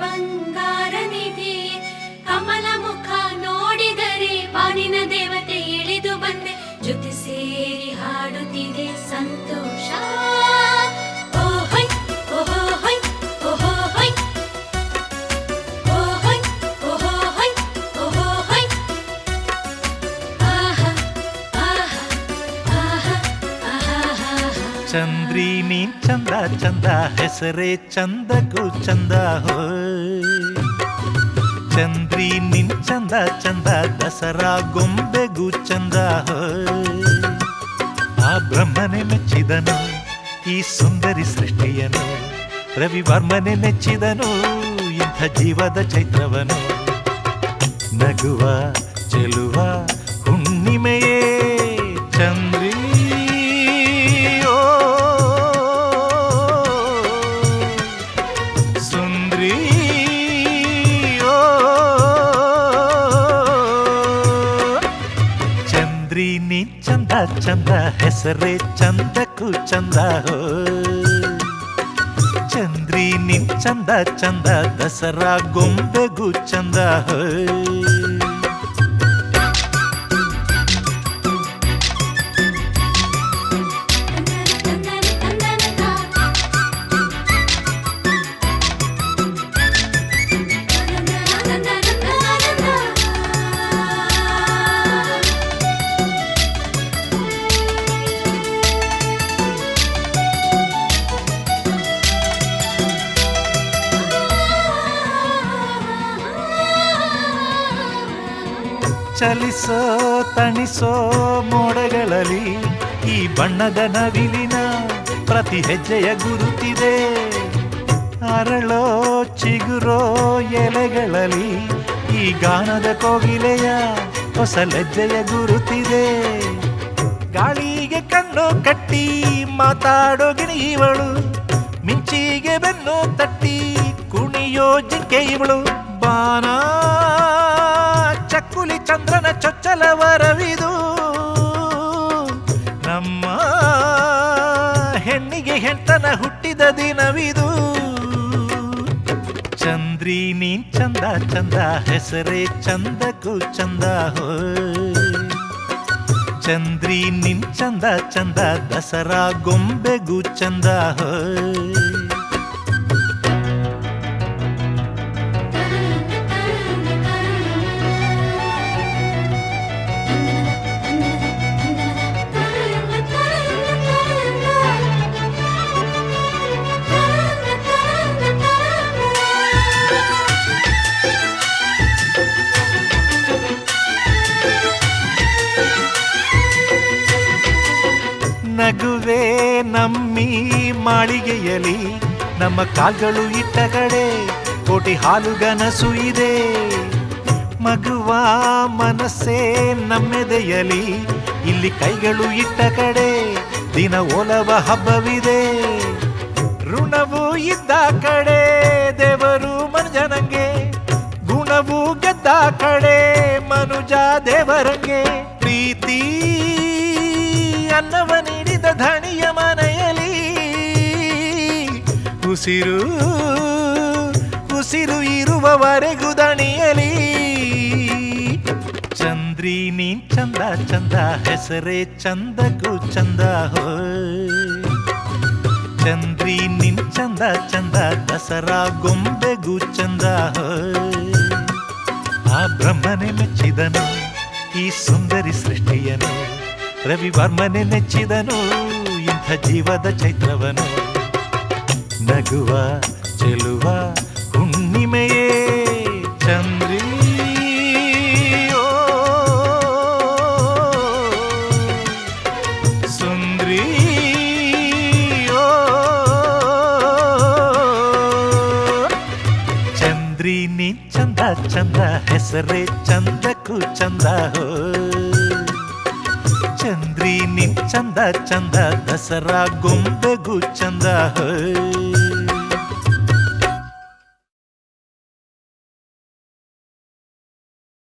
ಬಂಗಾರ ನಿಧಿ ಕಮಲ ಮುಖ ನೋಡಿದರೆ ಬಾನಿನ ದೇವತೆ ಇಳಿದು ಬಂದೆ ಜೊತೆ ಸೇರಿ ಹಾಡುತ್ತಿದೆ ಸಂತೋಷ ಚಂದ್ರಿ ನೀನ್ ಚಂದ ಚಂದ ಹೆಸರೇ ಚಂದಕ್ಕೂ ಚಂದ ಹೋ ಚಂದ್ರಿ ನಿನ್ ಚಂದ ಚಂದ ದಸರಾ ಗೊಂಬೆಗೂ ಚಂದ ಹೋ ಆ ಬ್ರಹ್ಮನೆ ಮೆಚ್ಚಿದನು ಈ ಸುಂದರಿ ಸೃಷ್ಟಿಯನು ರವಿವರ್ಮನೆ ನೆಚ್ಚಿದನು ಇಂಥ ಜೀವದ ಚೈತ್ರವನು ನಗುವ ಚೆಲುವ ಹುಣ್ಣಿಮೆಯೇ ಚಂದ್ರಿ ನೀ ಚಂದ ಚಂದ ಹೆಸರೇ ಚಂದಕ್ಕೂ ಚಂದ ಹೋ ಚಂದ್ರಿ ನಿನ್ ಚಂದ ಚಂದ ದಸರಾ ಗೊಂಬೆಗೂ ಚಂದ ಹೋ ಚಲಿಸೋ ತಣಿಸೋ ಮೋಡಗಳಲ್ಲಿ ಈ ಬಣ್ಣದ ನವಿಲಿನ ಪ್ರತಿ ಹೆಜ್ಜೆಯ ಗುರುತಿದೆ ಅರಳೋ ಚಿಗುರೋ ಎಲೆಗಳಲ್ಲಿ ಈ ಗಾನದ ಕೋಗಿಲೆಯ ಹೊಸ ಲಜ್ಜೆಯ ಗುರುತಿದೆ ಗಾಳಿಗೆ ಕಣ್ಣು ಕಟ್ಟಿ ಮಾತಾಡೋ ಗಿಣಿಯವಳು ಮಿಂಚಿಗೆ ಬೆನ್ನು ತಟ್ಟಿ ಕುಣಿಯೋ ಜಿಂಕೆ ಇವಳು ಬಾನ ಚಕ್ಕುಲಿ ಚಂದ್ರನ ಚೊಚ್ಚಲವರವಿದು ನಮ್ಮ ಹೆಣ್ಣಿಗೆ ಹೆಣ್ತನ ಹುಟ್ಟಿದ ದಿನವಿದು ಚಂದ್ರಿ ನೀನ್ ಚಂದ ಚಂದ ಹೆಸರೇ ಚಂದಕ್ಕೂ ಚಂದ ಹೋ ಚಂದ್ರಿ ನಿನ್ ಚಂದ ಚಂದ ದಸರಾ ಗೊಂಬೆಗೂ ಚಂದ ಹೋ ನಗುವೆ ನಮ್ಮಿ ಮಾಳಿಗೆಯಲಿ ನಮ್ಮ ಕಾಲ್ಗಳು ಇಟ್ಟ ಕಡೆ ಕೋಟಿ ಹಾಲುಗನಸು ಇದೆ ಮಗುವ ಮನಸ್ಸೇ ನಮ್ಮೆದೆಯಲಿ ಇಲ್ಲಿ ಕೈಗಳು ಇಟ್ಟ ಕಡೆ ದಿನ ಓಲವ ಹಬ್ಬವಿದೆ ಋಣವು ಇದ್ದ ಕಡೆ ದೇವರು ಮನುಜನಂಗೆ ಗುಣವು ಗೆದ್ದ ಕಡೆ ಮನುಜ ದೇವರಂಗೆ ಪ್ರೀತಿ ಅನ್ನವ ನೀಡಿದ ಧಣಿಯ ಮನೆಯಲ್ಲಿ ಉಸಿರು ಉಸಿರು ಇರುವವರೆಗೂ ದಣಿಯಲಿ ಚಂದ್ರಿ ನೀನ್ ಚಂದ ಚಂದ ಹೆಸರೇ ಚಂದಕ್ಕೂ ಚಂದ ಹೋ ಚಂದ್ರಿ ನಿನ್ ಚಂದ ಚಂದ ದಸರಾ ಗೊಂಬೆಗೂ ಚಂದ ಹೋ ಆ ಬ್ರಹ್ಮನೆ ಮೆಚ್ಚಿದನು ಈ ಸುಂದರಿ ಸೃಷ್ಟಿಯನು ರವಿವರ್ಮನೆ ನೆಚ್ಚಿದನು ಇಂಥ ಜೀವದ ಚೈತ್ರವನು ನಗುವ ಚೆಲುವ ಹುಣ್ಣಿಮೆಯೇ ಚಂದ್ರಿ ಸುಂದ್ರಿ ಚಂದ್ರಿ ನೀ ಚಂದ ಚಂದ ಹೆಸರೇ ಚಂದಕ್ಕೂ ಚಂದ ಹೋ ಚಂದ್ರಿ ನಿನ್ ಚಂದ ಚಂದ ದಸರಾ ಗೊಂಬೆಗೂ ಚಂದ ಹೋ